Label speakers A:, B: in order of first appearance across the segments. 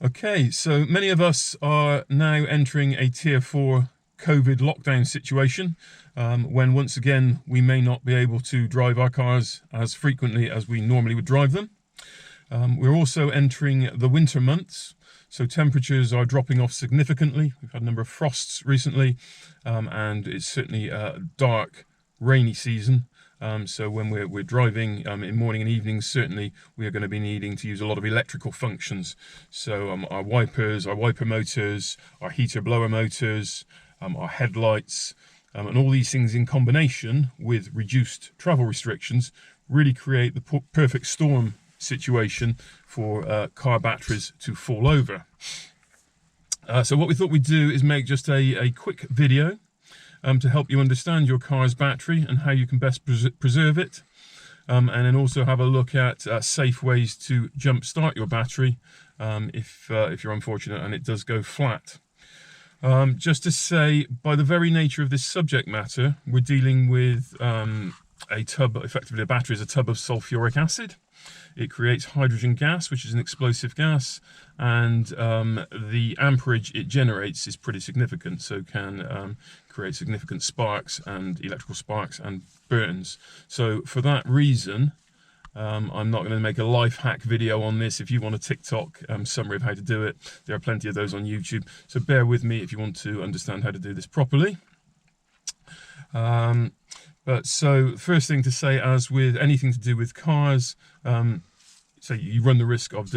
A: Okay, so many of us are now entering a Tier 4 COVID lockdown situation, when once again we may not be able to drive our cars as frequently as we normally would drive them. We're also entering the winter months, so temperatures are dropping off significantly. We've had a number of frosts recently, and it's certainly a dark, rainy season. So when we're driving in morning and evenings, certainly we are going to be needing to use a lot of electrical functions. So our wipers, our wiper motors, our heater blower motors, our headlights, and all these things in combination with reduced travel restrictions really create the perfect storm situation for car batteries to fall over. So what we thought we'd do is make just a quick video to help you understand your car's battery and how you can best preserve it, and then also have a look at safe ways to jump start your battery if you're unfortunate and it does go flat. Just to say, by the very nature of this subject matter, we're dealing with a tub, effectively a battery is a tub of sulfuric acid. It creates hydrogen gas, which is an explosive gas, and the amperage it generates is pretty significant, so can create significant sparks and electrical sparks and burns. So for that reason, I'm not going to make a life hack video on this. If you want a TikTok summary of how to do it, there are plenty of those on YouTube, so bear with me if you want to understand how to do this properly. But so first thing to say, as with anything to do with cars, so you run the risk of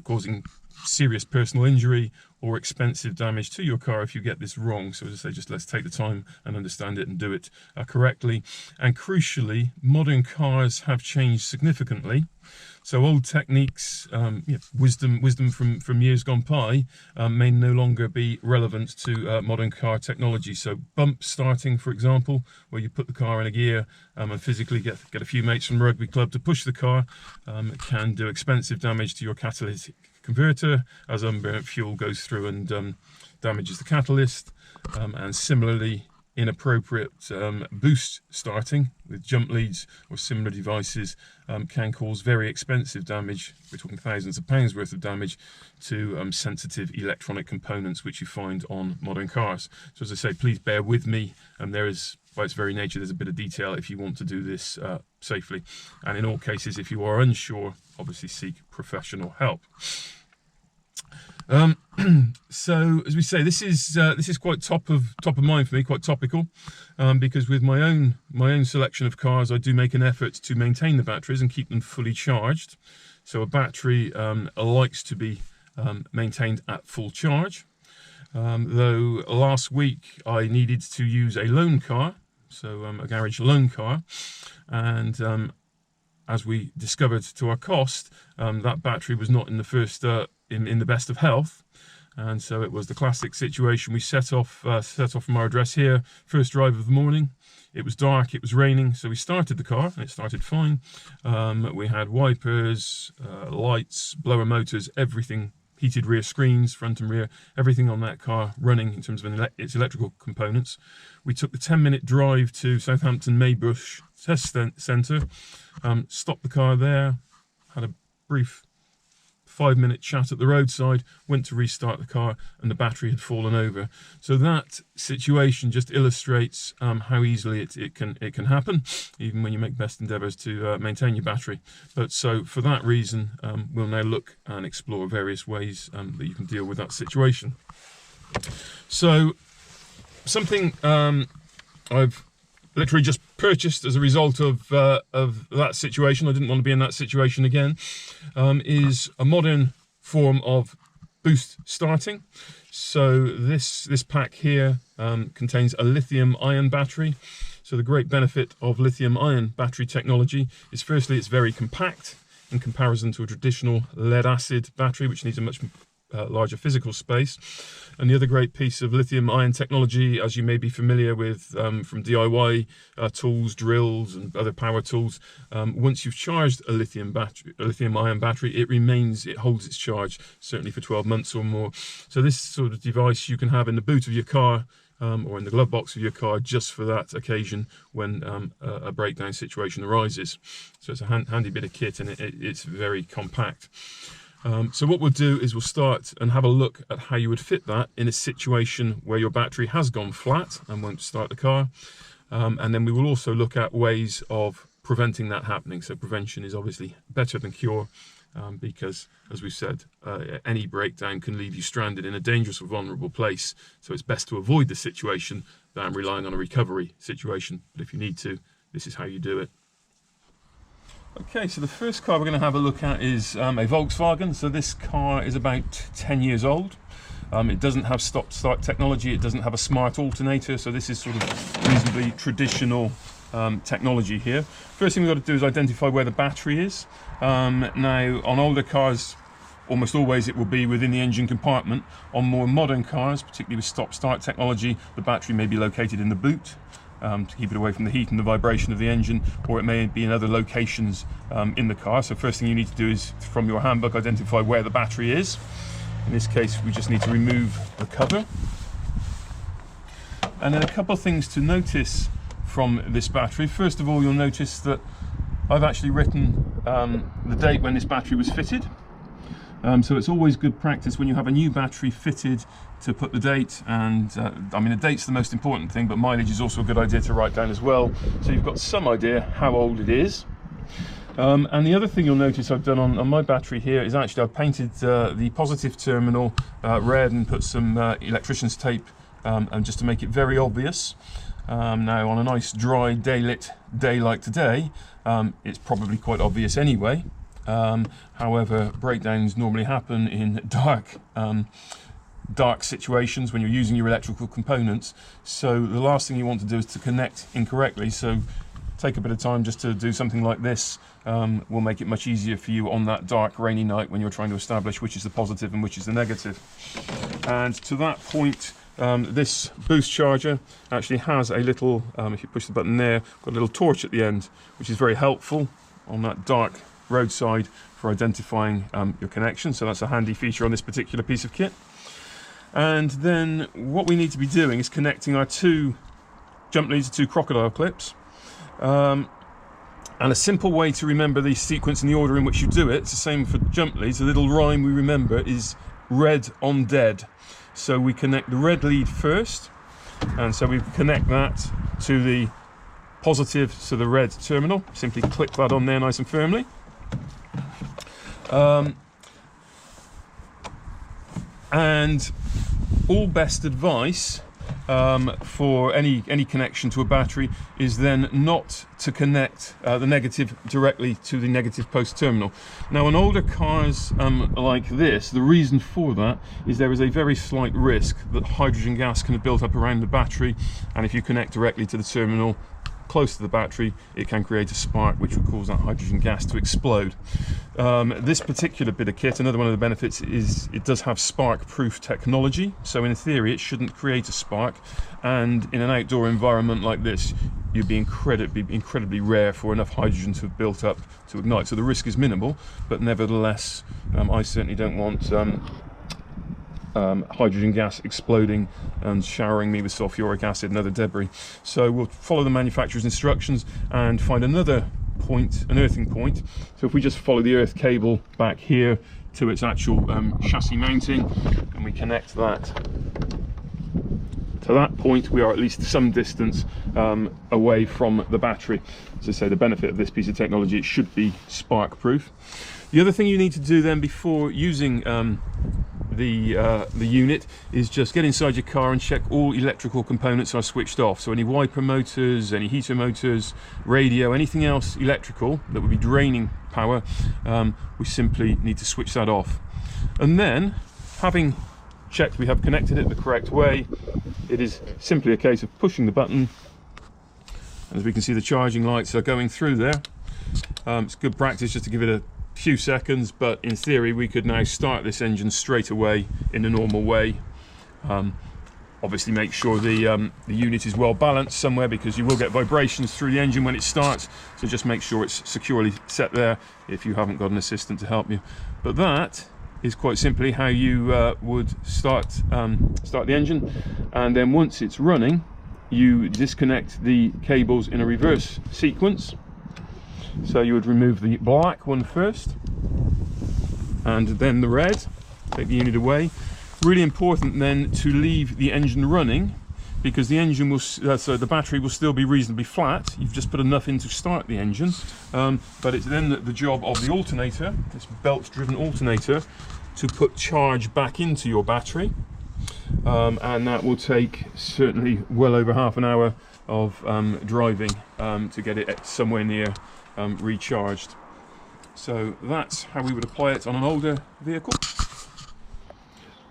A: causing serious personal injury or expensive damage to your car if you get this wrong. So as I say, just let's take the time and understand it and do it correctly. And crucially, modern cars have changed significantly. So old techniques, wisdom from years gone by, may no longer be relevant to modern car technology. So bump starting, for example, where you put the car in a gear and physically get a few mates from the rugby club to push the car, can do expensive damage to your catalytic converter as unburnt fuel goes through and damages the catalyst. And similarly, inappropriate boost starting with jump leads or similar devices can cause very expensive damage. We're talking thousands of pounds worth of damage to sensitive electronic components which you find on modern cars. So as I say, please bear with me, and there is, by its very nature, there's a bit of detail if you want to do this safely, and in all cases, if you are unsure, obviously seek professional help. So as we say, this is quite top of mind for me, quite topical, because with my own selection of cars, I do make an effort to maintain the batteries and keep them fully charged. So a battery likes to be maintained at full charge. Though last week I needed to use a loan car, so a garage loan car, and as we discovered to our cost, that battery was not in the first in the best of health, and so it was the classic situation. We set off from our address here, first drive of the morning. It was dark, it was raining, so we started the car and it started fine. We had wipers, lights, blower motors, everything, heated rear screens, front and rear, everything on that car running in terms of its electrical components. We took the 10-minute drive to Southampton Maybush Test Centre, stopped the car there, had a brief 5-minute chat at the roadside, went to restart the car, and the battery had fallen over. So that situation just illustrates how easily it can happen, even when you make best endeavours to maintain your battery. But so for that reason, we'll now look and explore various ways that you can deal with that situation. So something I've literally just purchased as a result of that situation, I didn't want to be in that situation again, is a modern form of boost starting. So this pack here contains a lithium-ion battery. So the great benefit of lithium-ion battery technology is, firstly, it's very compact in comparison to a traditional lead-acid battery, which needs a much larger physical space. And the other great piece of lithium-ion technology, as you may be familiar with from DIY tools, drills and other power tools, once you've charged a lithium-ion battery, it holds its charge certainly for 12 months or more. So this sort of device you can have in the boot of your car or in the glove box of your car just for that occasion when a breakdown situation arises. So it's a handy bit of kit, and it's very compact. So what we'll do is we'll start and have a look at how you would fit that in a situation where your battery has gone flat and won't start the car. And then we will also look at ways of preventing that happening. So prevention is obviously better than cure, because, as we've said, any breakdown can leave you stranded in a dangerous or vulnerable place. So it's best to avoid the situation than relying on a recovery situation. But if you need to, this is how you do it. Okay, so the first car we're going to have a look at is a Volkswagen. So this car is about 10 years old. It doesn't have stop-start technology. It doesn't have a smart alternator. So this is sort of reasonably traditional technology here. First thing we've got to do is identify where the battery is. Now, on older cars, almost always it will be within the engine compartment. On more modern cars, particularly with stop-start technology, the battery may be located in the boot to keep it away from the heat and the vibration of the engine, or it may be in other locations in the car. So first thing you need to do is, from your handbook, identify where the battery is. In this case, we just need to remove the cover. And then a couple of things to notice from this battery. First of all, you'll notice that I've actually written the date when this battery was fitted. So it's always good practice when you have a new battery fitted to put the date, and I mean, the date's the most important thing, but mileage is also a good idea to write down as well, so you've got some idea how old it is. And the other thing you'll notice I've done on my battery here is actually I've painted the positive terminal red and put some electrician's tape and just to make it very obvious. Now, on a nice dry daylit day like today, it's probably quite obvious anyway. However, breakdowns normally happen in dark situations when you're using your electrical components. So the last thing you want to do is to connect incorrectly. So take a bit of time just to do something like this. Will make it much easier for you on that dark, rainy night when you're trying to establish which is the positive and which is the negative. And to that point, this boost charger actually has a little, if you push the button there, got a little torch at the end, which is very helpful on that dark roadside for identifying your connection. So that's a handy feature on this particular piece of kit. And then what we need to be doing is connecting our two jump leads to two crocodile clips. And a simple way to remember the sequence and the order in which you do it, it's the same for jump leads. The little rhyme we remember is red on dead. So we connect the red lead first, and so we connect that to the positive, so the red terminal. Simply click that on there nice and firmly. And all best advice for any connection to a battery is then not to connect the negative directly to the negative post terminal. Now, on older cars like this, the reason for that is there is a very slight risk that hydrogen gas can have built up around the battery, and if you connect directly to the terminal close to the battery, it can create a spark which will cause that hydrogen gas to explode. This particular bit of kit, another one of the benefits is it does have spark-proof technology, so in theory it shouldn't create a spark, and in an outdoor environment like this you'd be incredibly rare for enough hydrogen to have built up to ignite. So the risk is minimal, but nevertheless I certainly don't want hydrogen gas exploding and showering me with sulfuric acid and other debris. So we'll follow the manufacturer's instructions and find another point, an earthing point. So if we just follow the earth cable back here to its actual chassis mounting, and we connect that to that point, we are at least some distance away from the battery. As I say, the benefit of this piece of technology, it should be spark proof. The other thing you need to do then before using the unit is just get inside your car and check all electrical components are switched off. So any wiper motors, any heater motors, radio, anything else electrical that would be draining power, we simply need to switch that off. And then, having checked we have connected it the correct way, it is simply a case of pushing the button. As we can see, the charging lights are going through there. It's good practice just to give it a few seconds, but in theory we could now start this engine straight away in the normal way. Obviously make sure the unit is well balanced somewhere, because you will get vibrations through the engine when it starts, so just make sure it's securely set there if you haven't got an assistant to help you. But that is quite simply how you would start the engine, and then once it's running you disconnect the cables in a reverse sequence. So you would remove the black one first, and then the red. Take the unit away. Really important then to leave the engine running, because the engine will, so the battery will still be reasonably flat. You've just put enough in to start the engine, but it's then the job of the alternator, this belt-driven alternator, to put charge back into your battery, and that will take certainly well over half an hour of driving to get it somewhere near recharged. So that's how we would apply it on an older vehicle.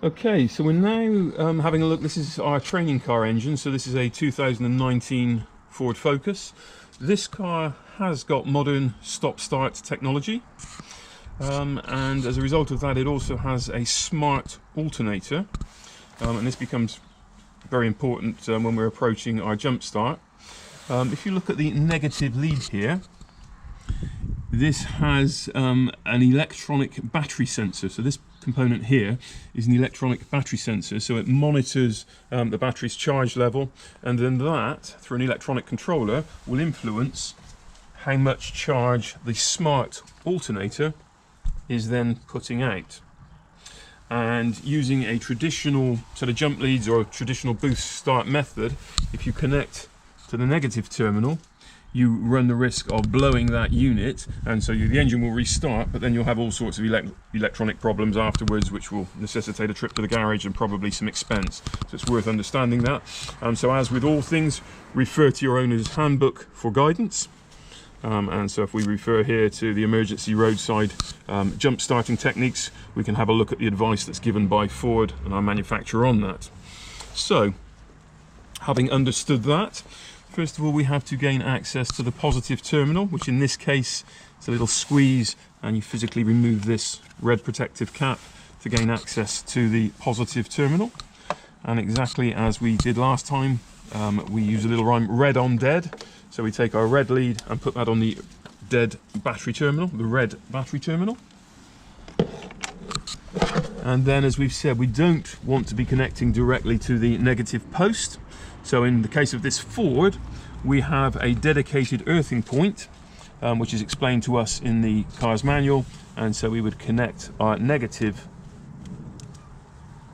A: Okay, so we're now having a look. This is our training car engine. So this is a 2019 Ford Focus. This car has got modern stop-start technology, and as a result of that, it also has a smart alternator, and this becomes very important when we're approaching our jump start. If you look at the negative lead here, this has an electronic battery sensor. So this component here is an electronic battery sensor, so it monitors the battery's charge level, and then that, through an electronic controller, will influence how much charge the smart alternator is then putting out. And using a traditional sort of jump leads or a traditional boost start method, if you connect to the negative terminal, you run the risk of blowing that unit, and so the engine will restart, but then you'll have all sorts of electronic problems afterwards, which will necessitate a trip to the garage and probably some expense. So it's worth understanding that. So as with all things, refer to your owner's handbook for guidance. And so if we refer here to the emergency roadside jump starting techniques, we can have a look at the advice that's given by Ford and our manufacturer on that. So, having understood that, first of all, we have to gain access to the positive terminal, which in this case is a little squeeze, and you physically remove this red protective cap to gain access to the positive terminal. And exactly as we did last time, we use a little rhyme, red on dead. So we take our red lead and put that on the dead battery terminal, the red battery terminal. And then, as we've said, we don't want to be connecting directly to the negative post. So in the case of this Ford, we have a dedicated earthing point, which is explained to us in the car's manual, and so we would connect our negative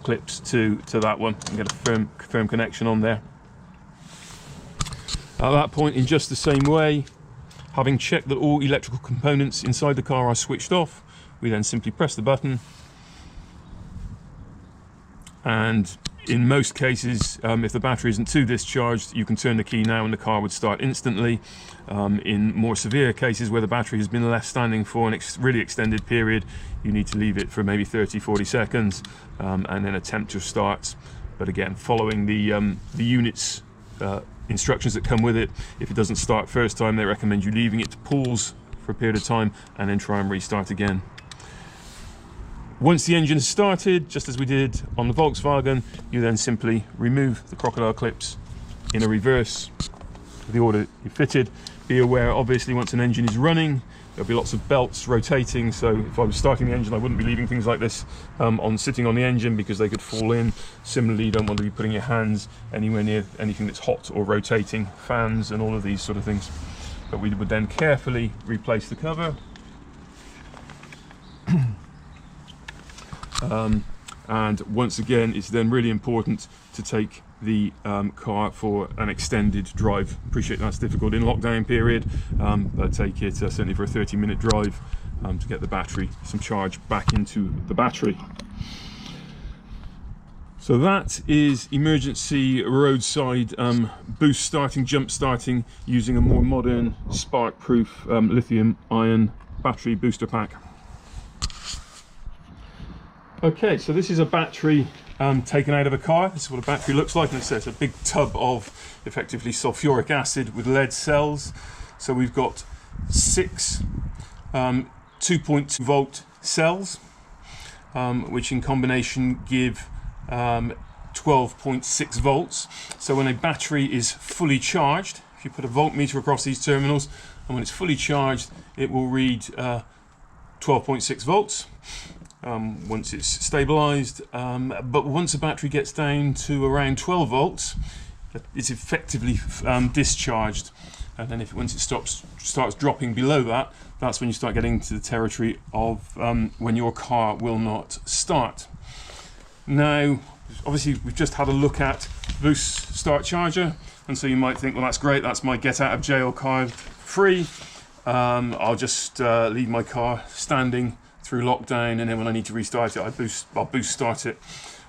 A: clips to that one and get a firm connection on there. At that point, in just the same way, having checked that all electrical components inside the car are switched off, we then simply press the button, and in most cases, if the battery isn't too discharged, you can turn the key now and the car would start instantly. In more severe cases where the battery has been left standing for an really extended period, you need to leave it for maybe 30-40 seconds and then attempt to start. But again, following the unit's instructions that come with it, if it doesn't start first time, they recommend you leaving it to pause for a period of time and then try and restart again. Once the engine is started, just as we did on the Volkswagen, you then simply remove the crocodile clips in a reverse, the order you fitted. Be aware, obviously, once an engine is running, there'll be lots of belts rotating, so if I was starting the engine, I wouldn't be leaving things like this sitting on the engine, because they could fall in. Similarly, you don't want to be putting your hands anywhere near anything that's hot or rotating, fans and all of these sort of things. But we would then carefully replace the cover. And once again, it's then really important to take the car for an extended drive. Appreciate that's difficult in lockdown period, but take it certainly for a 30-minute drive to get the battery, some charge back into the battery. So that is emergency roadside boost starting, jump starting, using a more modern spark-proof lithium-ion battery booster pack. Okay, so this is a battery taken out of a car. This is what a battery looks like, and it's a big tub of effectively sulfuric acid with lead cells. So we've got 6 2.2 volt cells, which in combination give 12.6 volts. So when a battery is fully charged, if you put a voltmeter across these terminals, and when it's fully charged, it will read 12.6 volts. Once it's stabilized, but once a battery gets down to around 12 volts, it's effectively discharged. and then once it starts dropping below that, that's when you start getting into the territory of when your car will not start. Now, obviously, we've just had a look at Boost Start Charger, and so you might think, well, that's great, that's my get out of jail card free. I'll just leave my car standing through lockdown, and then when I need to restart it, I'll boost start it.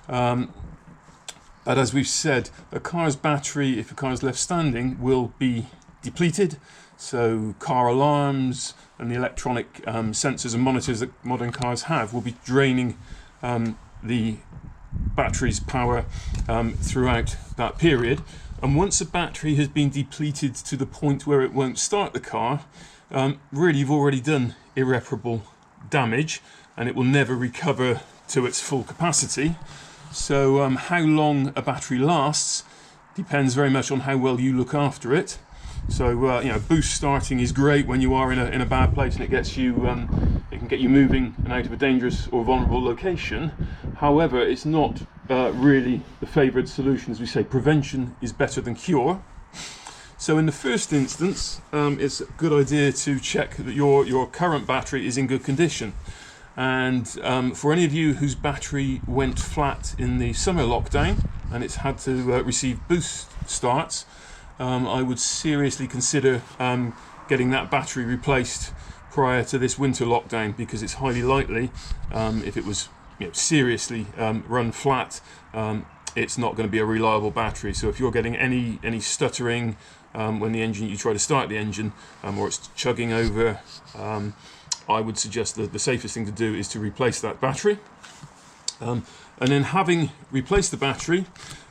A: But as we've said, a car's battery, if a car is left standing, will be depleted. So car alarms and the electronic sensors and monitors that modern cars have will be draining the battery's power throughout that period. And once a battery has been depleted to the point where it won't start the car, really you've already done irreparable damage, and it will never recover to its full capacity. So how long a battery lasts depends very much on how well you look after it. So you know, boost starting is great when you are in a bad place, and it gets you it can get you moving and out of a dangerous or vulnerable location. However, it's not really the favoured solution. As we say, prevention is better than cure. So in the first instance, it's a good idea to check that your current battery is in good condition. And for any of you whose battery went flat in the summer lockdown and it's had to receive boost starts, I would seriously consider getting that battery replaced prior to this winter lockdown, because it's highly likely, if it was seriously run flat, it's not going to be a reliable battery. So if you're getting any stuttering when you try to start the engine, or it's chugging over, I would suggest that the safest thing to do is to replace that battery. And then, having replaced the battery,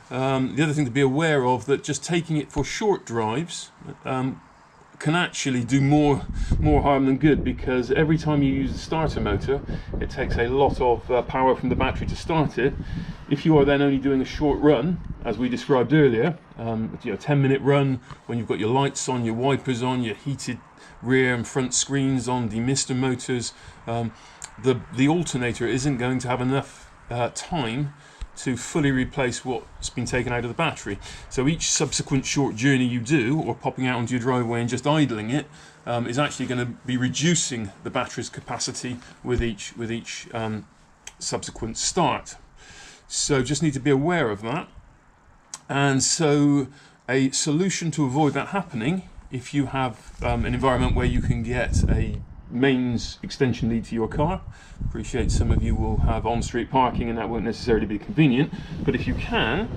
A: the other thing to be aware of, that just taking it for short drives can actually do more harm than good, because every time you use the starter motor, it takes a lot of power from the battery to start it. If you are then only doing a short run, as we described earlier, 10-minute run, when you've got your lights on, your wipers on, your heated rear and front screens on, demister motors, the alternator isn't going to have enough time to fully replace what's been taken out of the battery. So each subsequent short journey you do, or popping out onto your driveway and just idling it, is actually going to be reducing the battery's capacity with each subsequent start. So just need to be aware of that. And so a solution to avoid that happening, if you have an environment where you can get a mains extension lead to your car. Appreciate some of you will have on-street parking and that won't necessarily be convenient, but if you can,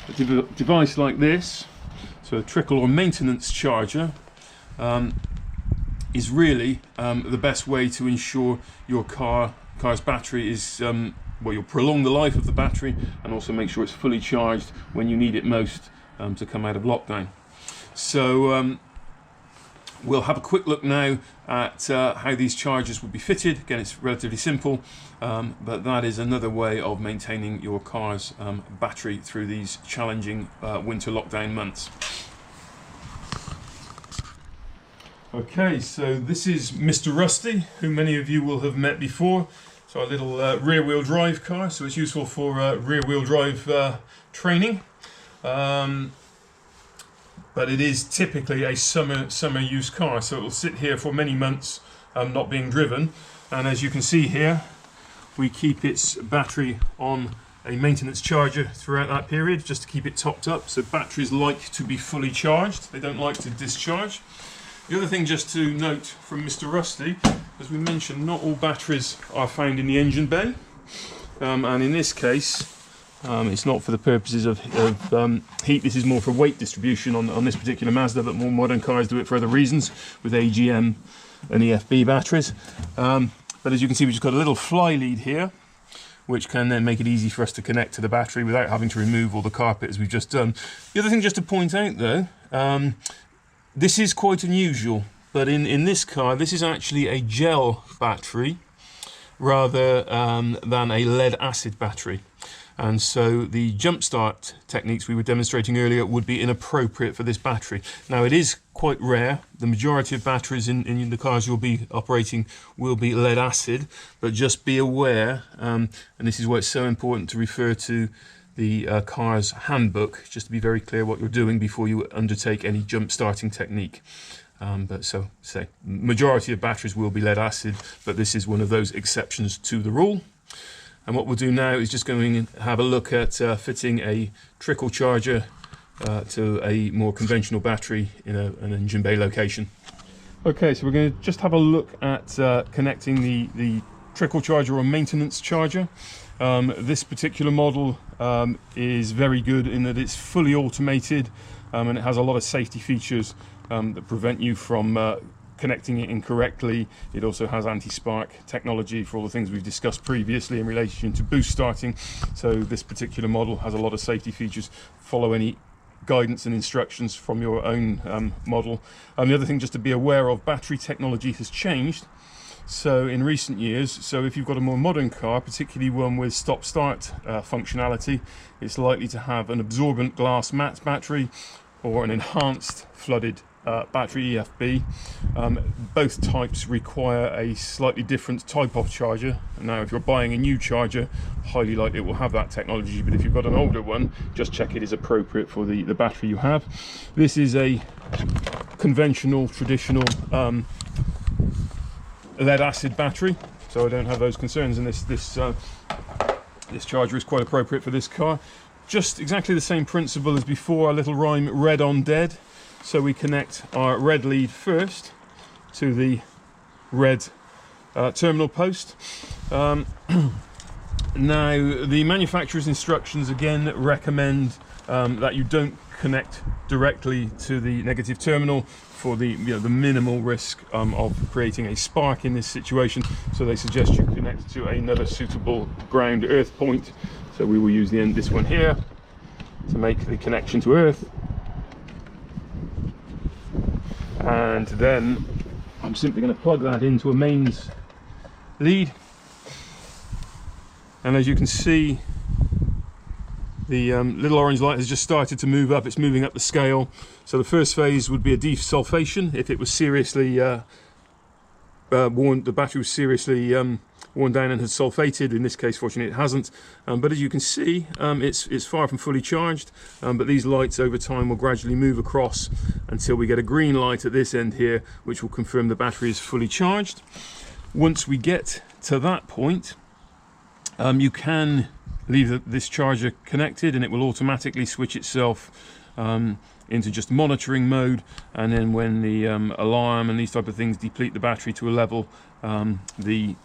A: a device like this, so a Trickle or maintenance charger, is really the best way to ensure your car's battery is you'll prolong the life of the battery and also make sure it's fully charged when you need it most to come out of lockdown. So we'll have a quick look now at how these chargers will be fitted. Again, it's relatively simple, but that is another way of maintaining your car's battery through these challenging winter lockdown months. Okay, so this is Mr. Rusty, who many of you will have met before. So a little rear-wheel drive car, so it's useful for rear-wheel drive training. But it is typically a summer use car, so it will sit here for many months not being driven. And as you can see here, we keep its battery on a maintenance charger throughout that period, just to keep it topped up. So batteries like to be fully charged, they don't like to discharge. The other thing just to note from Mr. Rusty, as we mentioned, not all batteries are found in the engine bay, and in this case it's not for the purposes of heat. This is more for weight distribution on this particular Mazda, but more modern cars do it for other reasons with AGM and EFB batteries. But as you can see, we've just got a little fly lead here, which can then make it easy for us to connect to the battery without having to remove all the carpet as we've just done. The other thing just to point out though, this is quite unusual, but in this car, this is actually a gel battery rather than a lead acid battery. And so the jump start techniques we were demonstrating earlier would be inappropriate for this battery. Now, it is quite rare. The majority of batteries in the cars you'll be operating will be lead acid, but just be aware, and this is why it's so important to refer to the car's handbook, just to be very clear what you're doing before you undertake any jump starting technique. But so say majority of batteries will be lead acid, but this is one of those exceptions to the rule. And what we'll do now is just going to have a look at fitting a trickle charger to a more conventional battery in an engine bay location. Okay, so we're going to just have a look at connecting the trickle charger or maintenance charger. This particular model is very good in that it's fully automated, and it has a lot of safety features that prevent you from connecting it incorrectly. It also has anti-spark technology for all the things we've discussed previously in relation to boost starting. So this particular model has a lot of safety features. Follow any guidance and instructions from your own model. The other thing just to be aware of, battery technology has changed. So in recent years, so if you've got a more modern car, particularly one with stop-start functionality, it's likely to have an absorbent glass matte battery or an enhanced flooded battery EFB. Both types require a slightly different type of charger. Now if you're buying a new charger, highly likely it will have that technology, but if you've got an older one, just check it is appropriate for the battery you have. This is a conventional, traditional lead acid battery, so I don't have those concerns, and this charger is quite appropriate for this car. Just exactly the same principle as before, a little rhyme, red on dead. So we connect our red lead first to the red terminal post. Now the manufacturer's instructions again recommend that you don't connect directly to the negative terminal for the minimal risk of creating a spark in this situation. So they suggest you connect to another suitable ground earth point. So we will use this one here to make the connection to earth. And then I'm simply going to plug that into a mains lead, and as you can see, the little orange light has just started to move up. It's moving up the scale. So the first phase would be a desulfation. If it was seriously the battery was seriously worn down and had sulfated. In this case, fortunately, it hasn't. But as you can see, it's far from fully charged. But these lights over time will gradually move across until we get a green light at this end here, which will confirm the battery is fully charged. Once we get to that point, you can leave this charger connected, and it will automatically switch itself into just monitoring mode, and then when the alarm and these type of things deplete the battery to a level, the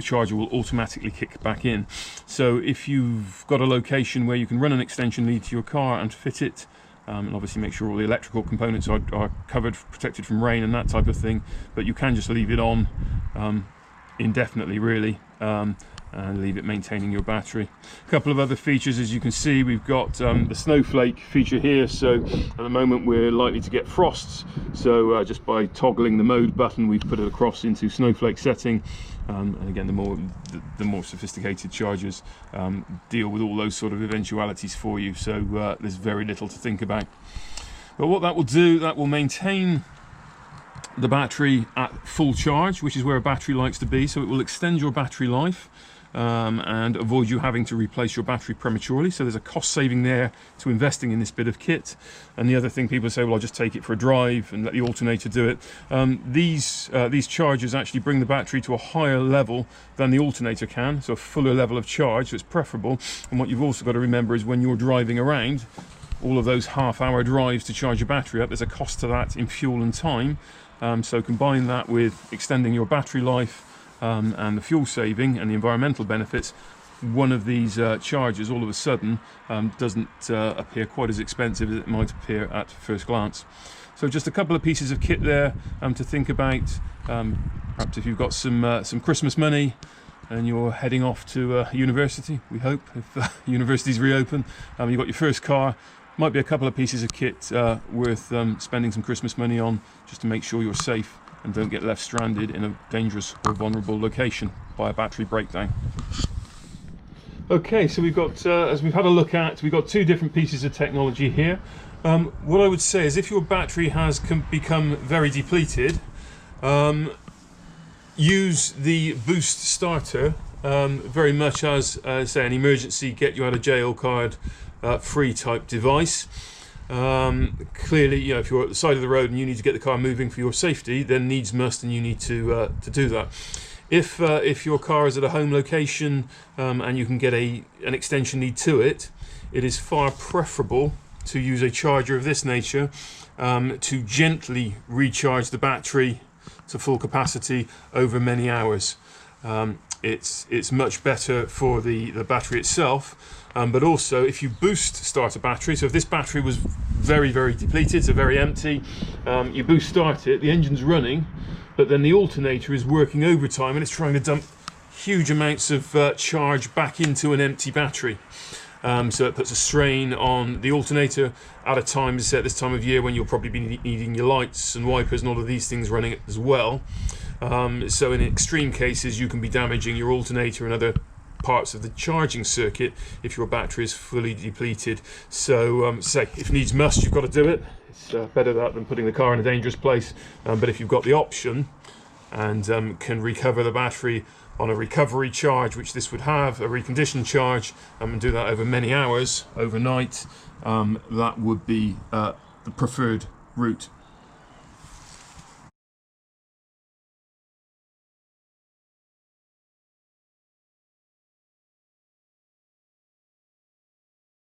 A: charger will automatically kick back in. So if you've got a location where you can run an extension lead to your car and fit it, and obviously make sure all the electrical components are covered, protected from rain and that type of thing, but you can just leave it on indefinitely really, and leave it maintaining your battery. A couple of other features, as you can see, we've got the snowflake feature here. So at the moment we're likely to get frosts, so just by toggling the mode button we've put it across into snowflake setting, and again the more sophisticated chargers deal with all those sort of eventualities for you, so there's very little to think about. But what that will do, that will maintain the battery at full charge, which is where a battery likes to be. So it will extend your battery life and avoid you having to replace your battery prematurely. So there's a cost saving there to investing in this bit of kit. And the other thing, people say, well, I'll just take it for a drive and let the alternator do it. These chargers actually bring the battery to a higher level than the alternator can, so a fuller level of charge, so it's preferable. And what you've also got to remember is when you're driving around, all of those half-hour drives to charge your battery up, there's a cost to that in fuel and time. So combine that with extending your battery life and the fuel saving and the environmental benefits, one of these chargers all of a sudden doesn't appear quite as expensive as it might appear at first glance. So just a couple of pieces of kit there to think about. Perhaps if you've got some Christmas money and you're heading off to university, we hope, if universities reopen, you've got your first car, might be a couple of pieces of kit worth spending some Christmas money on, just to make sure you're safe and don't get left stranded in a dangerous or vulnerable location by a battery breakdown. Okay, so we've got, as we've had a look at, we've got two different pieces of technology here. What I would say is if your battery has become very depleted, use the boost starter very much as say an emergency get you out of jail card free type device. Clearly, you know, if you're at the side of the road and you need to get the car moving for your safety, then needs must, and you need to do that. If your car is at a home location and you can get an extension lead to it, it is far preferable to use a charger of this nature to gently recharge the battery to full capacity over many hours. It's much better for the battery itself, but also if you boost start a battery, so if this battery was very depleted, so very empty, you boost start it, the engine's running, but then the alternator is working overtime and it's trying to dump huge amounts of charge back into an empty battery. So it puts a strain on the alternator at a time, at this time of year when you'll probably be needing your lights and wipers and all of these things running as well. So in extreme cases you can be damaging your alternator and other parts of the charging circuit if your battery is fully depleted. So say if needs must, you've got to do it. It's better that than putting the car in a dangerous place, but if you've got the option and can recover the battery on a recovery charge, which this would have, a reconditioned charge, and do that over many hours overnight, that would be the preferred route.